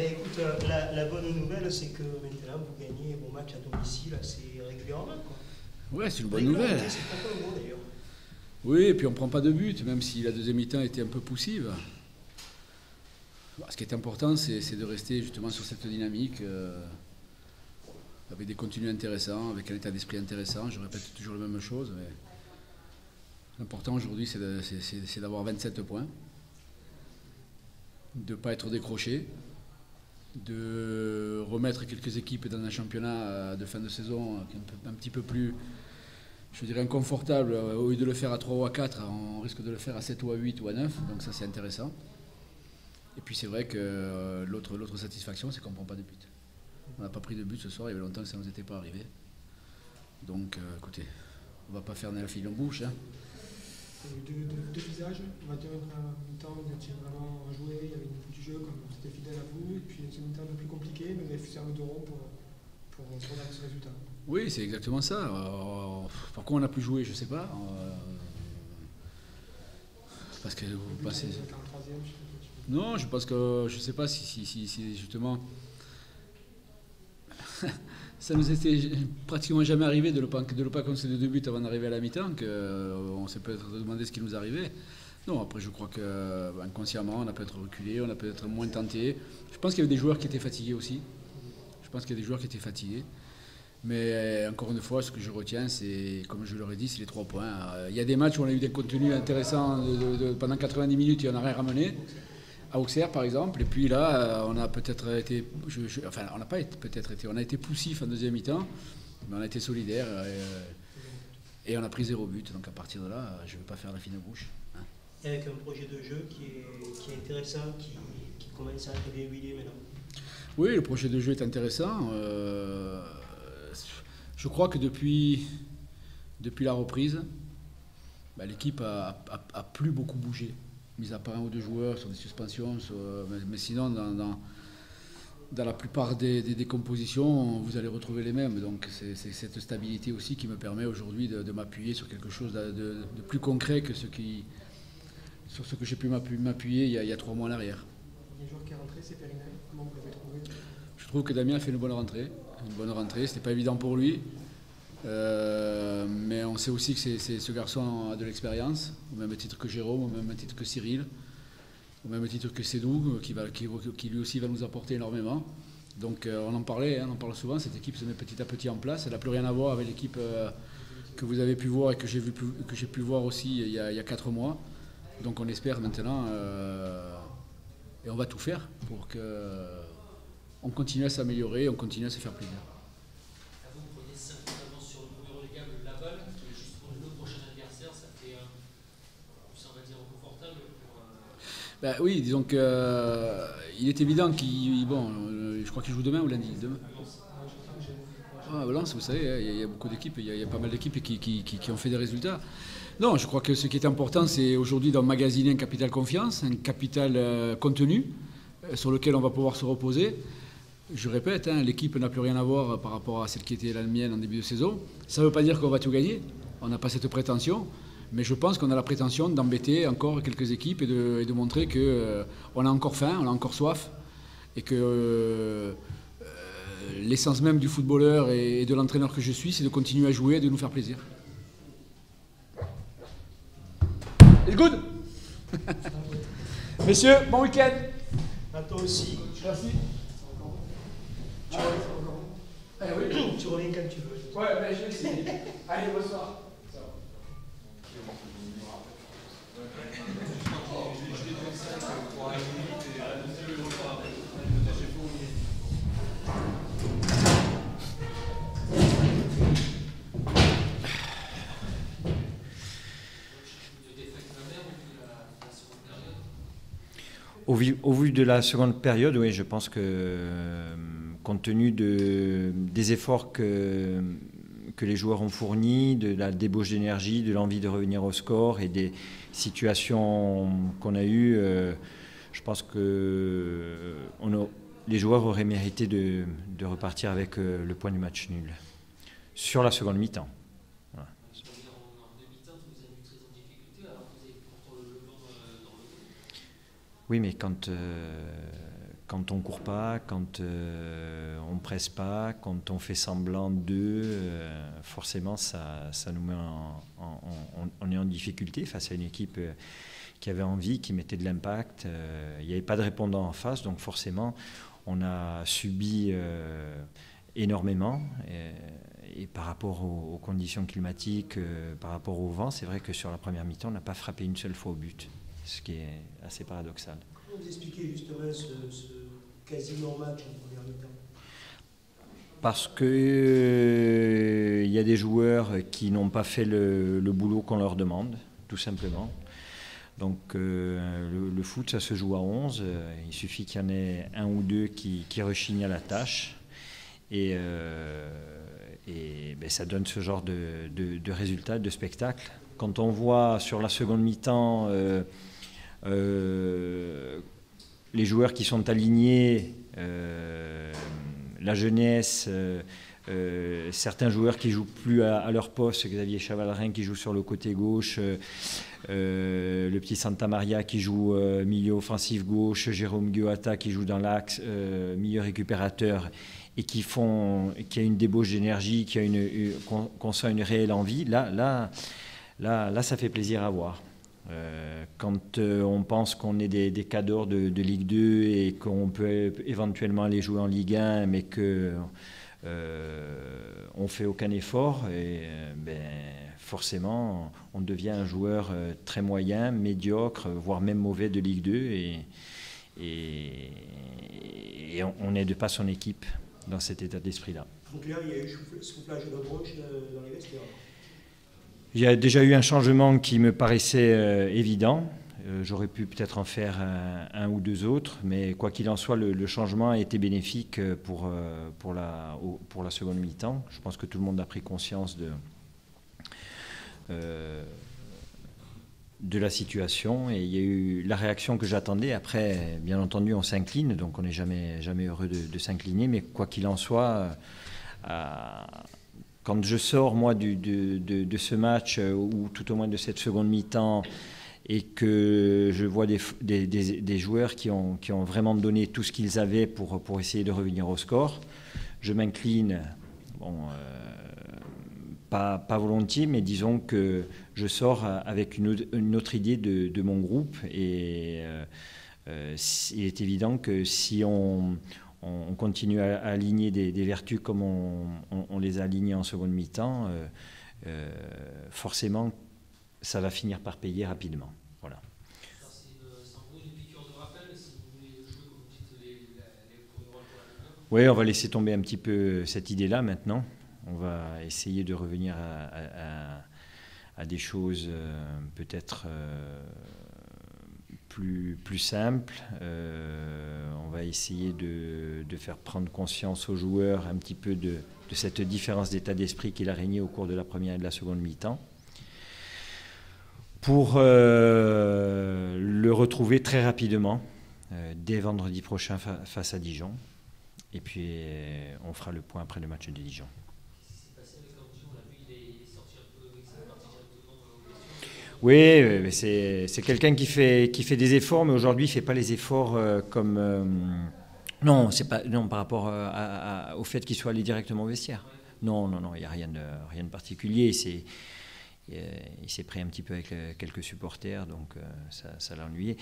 Écoute, la bonne nouvelle, c'est que maintenant vous gagnez vos matchs à domicile assez régulièrement, quoi. Ouais, c'est une bonne nouvelle. C'est pas le mot d'ailleurs. Oui, et puis on ne prend pas de but, même si la deuxième mi-temps était un peu poussive. Ce qui est important, c'est de rester justement sur cette dynamique, avec des contenus intéressants, avec un état d'esprit intéressant. Je répète toujours la même chose, mais l'important aujourd'hui, c'est d'avoir 27 points, de ne pas être décroché, de remettre quelques équipes dans un championnat de fin de saison un petit peu plus, je dirais, inconfortable. Au lieu de le faire à 3 ou à 4, on risque de le faire à 7 ou à 8 ou à 9, donc ça c'est intéressant. Et puis c'est vrai que l'autre satisfaction, c'est qu'on ne prend pas de but. On n'a pas pris de but ce soir, il y avait longtemps que ça ne nous était pas arrivé. Donc écoutez, on ne va pas faire la fille en bouche. Hein. Deux visages, 21 mi-temps, vous étiez vraiment à jouer, il y avait une écoute du jeu, comme c'était fidèle à vous, et puis une seconde mi-temps un peu plus compliquée, mais vous avez fait serve de rond pour avoir ce résultat. Oui, c'est exactement ça. Pourquoi on n'a plus joué, je ne sais pas. Parce que vous passez. Non, je pense que je ne sais pas si justement ça nous était pratiquement jamais arrivé de ne pas concéder de buts avant d'arriver à la mi-temps, qu'on s'est peut-être demandé ce qui nous arrivait. Non, après je crois que inconsciemment on a peut-être reculé, on a peut-être moins tenté. Je pense qu'il y avait des joueurs qui étaient fatigués aussi. Mais encore une fois, ce que je retiens, c'est, comme je l'aurais dit, c'est les 3 points. Il y a des matchs où on a eu des contenus intéressants pendant 90 minutes et on n'a rien ramené. À Auxerre, par exemple. Et puis là, on a peut-être été... enfin, on n'a pas peut-être été... On a été poussif en deuxième mi-temps, mais on a été solidaire et on a pris 0 but. Donc à partir de là, je ne vais pas faire la fine bouche. Hein. Et avec un projet de jeu qui est intéressant, qui commence à être bien huilé maintenant. Oui, le projet de jeu est intéressant. Je crois que depuis la reprise, l'équipe a plus beaucoup bougé, mis à part 1 ou 2 joueurs sur des suspensions, mais sinon dans la plupart des compositions, vous allez retrouver les mêmes. Donc c'est cette stabilité aussi qui me permet aujourd'hui de m'appuyer sur quelque chose de plus concret que sur ce que j'ai pu m'appuyer il y a 3 mois en arrière. Il y a un joueur qui est rentré, c'est Perinel. Comment vous l'avez trouvé? Je trouve que Damien a fait une bonne rentrée. C'était pas évident pour lui. Mais on sait aussi que ce garçon a de l'expérience, au même titre que Jérôme, au même titre que Cyril, au même titre que Sédou, qui lui aussi va nous apporter énormément. Donc on en parlait, on en parle souvent, cette équipe se met petit à petit en place. Elle n'a plus rien à voir avec l'équipe que vous avez pu voir et que j'ai pu voir aussi il y a 4 mois. Donc on espère maintenant, et on va tout faire pour qu'on continue à s'améliorer, on continue à se faire plaisir. Ben oui, disons qu'il est évident je crois qu'il joue demain ou lundi. Demain. Ah, Valence, vous savez, il y a beaucoup d'équipes, il y a pas mal d'équipes qui ont fait des résultats. Non, je crois que ce qui est important, c'est aujourd'hui d'emmagasiner un capital confiance, un capital contenu, sur lequel on va pouvoir se reposer. Je répète, l'équipe n'a plus rien à voir par rapport à celle qui était la mienne en début de saison. Ça ne veut pas dire qu'on va tout gagner, on n'a pas cette prétention. Mais je pense qu'on a la prétention d'embêter encore quelques équipes et de montrer qu'on a encore faim, on a encore soif et que l'essence même du footballeur et de l'entraîneur que je suis, c'est de continuer à jouer et de nous faire plaisir. It's good. Messieurs, bon week-end. À toi aussi. Merci. Tu reviens quand tu veux. Ouais, mais je vais essayer. Allez, bonsoir. Au vu de la seconde période, oui, je pense que compte tenu des efforts que les joueurs ont fournis, de la débauche d'énergie, de l'envie de revenir au score et des situations qu'on a eues, je pense que les joueurs auraient mérité de repartir avec le point du match nul sur la seconde mi-temps. Voilà. Oui, mais quand quand on court pas, quand on presse pas, quand on fait semblant d'eux, forcément ça nous met on est en difficulté face à une équipe qui avait envie, qui mettait de l'impact. Il n'y avait pas de répondant en face, donc forcément on a subi énormément. Et par rapport aux conditions climatiques, par rapport au vent, c'est vrai que sur la première mi-temps, on n'a pas frappé une seule fois au but, ce qui est assez paradoxal. Comment vous expliquez justement ce quasi non-match en première mi-temps? Parce qu'il y a des joueurs qui n'ont pas fait le boulot qu'on leur demande, tout simplement. Donc le foot, ça se joue à 11. Il suffit qu'il y en ait un ou deux qui rechignent à la tâche. Et ça donne ce genre de résultats, de spectacle. Quand on voit sur la seconde mi-temps les joueurs qui sont alignés, la jeunesse, certains joueurs qui ne jouent plus à leur poste, Xavier Chavalrin qui joue sur le côté gauche, le petit Santa Maria qui joue milieu offensif gauche, Jérôme Guoata qui joue dans l'axe, milieu récupérateur, et qui a une débauche d'énergie, qu'on sent une réelle envie, là, ça fait plaisir à voir. Quand on pense qu'on est des cadors de Ligue 2 et qu'on peut éventuellement aller jouer en Ligue 1, mais que on fait aucun effort, et forcément on devient un joueur très moyen, médiocre, voire même mauvais de Ligue 2, et on n'aide pas son équipe dans cet état d'esprit-là. Donc là, il y a eu soufflage de broche dans les vestiaires. Il y a déjà eu un changement qui me paraissait évident. J'aurais pu peut-être en faire un ou deux autres, mais quoi qu'il en soit, le changement a été bénéfique pour la seconde mi-temps. Je pense que tout le monde a pris conscience de la situation, et il y a eu la réaction que j'attendais. Après, bien entendu, on s'incline, donc on n'est jamais heureux de s'incliner, mais quoi qu'il en soit, quand je sors moi de ce match, ou tout au moins de cette seconde mi-temps, et que je vois des joueurs qui ont vraiment donné tout ce qu'ils avaient pour essayer de revenir au score, je m'incline. Pas volontiers, mais disons que je sors avec une autre idée de mon groupe, et il est évident que si on continue à aligner des vertus comme on les a alignées en seconde mi-temps, forcément ça va finir par payer rapidement. Voilà. Oui, on va laisser tomber un petit peu cette idée-là maintenant. On va essayer de revenir à des choses peut-être plus simples. On va essayer de faire prendre conscience aux joueurs un petit peu de cette différence d'état d'esprit qu'il a régné au cours de la première et de la seconde mi-temps, pour le retrouver très rapidement dès vendredi prochain face à Dijon. Et puis on fera le point après le match de Dijon. Oui, c'est quelqu'un qui fait des efforts, mais aujourd'hui il ne fait pas les efforts comme... non, par rapport au fait qu'il soit allé directement au vestiaire. Non, il n'y a rien de particulier. Il s'est pris un petit peu avec quelques supporters, donc ça l'a ennuyé.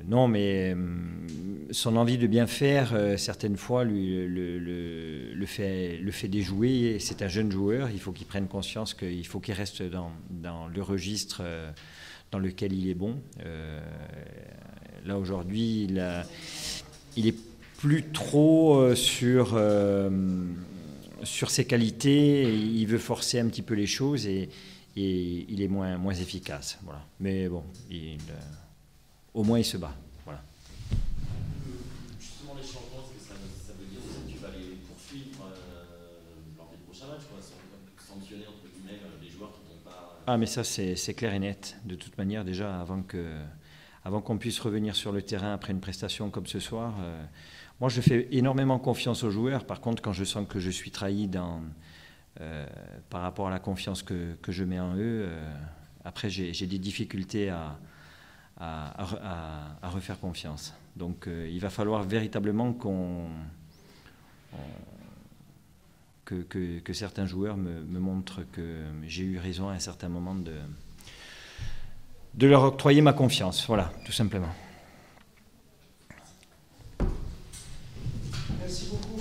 Non, mais son envie de bien faire, certaines fois, le fait déjouer. C'est un jeune joueur, il faut qu'il prenne conscience qu'il faut qu'il reste dans le registre dans lequel il est bon. Là, aujourd'hui, il est plus trop sur ses qualités, il veut forcer un petit peu les choses, et il est moins efficace. Voilà. Mais bon, au moins il se bat. Voilà. Justement, les changements, est-ce que ça veut dire que tu vas les poursuivre lors des prochains matchs, sanctionner entre guillemets les joueurs qui n'ont pas... Ah, mais ça c'est clair et net. De toute manière, déjà avant qu'on puisse revenir sur le terrain après une prestation comme ce soir, moi je fais énormément confiance aux joueurs. Par contre, quand je sens que je suis trahi par rapport à la confiance que je mets en eux, après j'ai des difficultés à refaire confiance. Donc il va falloir véritablement que certains joueurs me montrent que j'ai eu raison à un certain moment de leur octroyer ma confiance. Voilà, tout simplement. Merci beaucoup.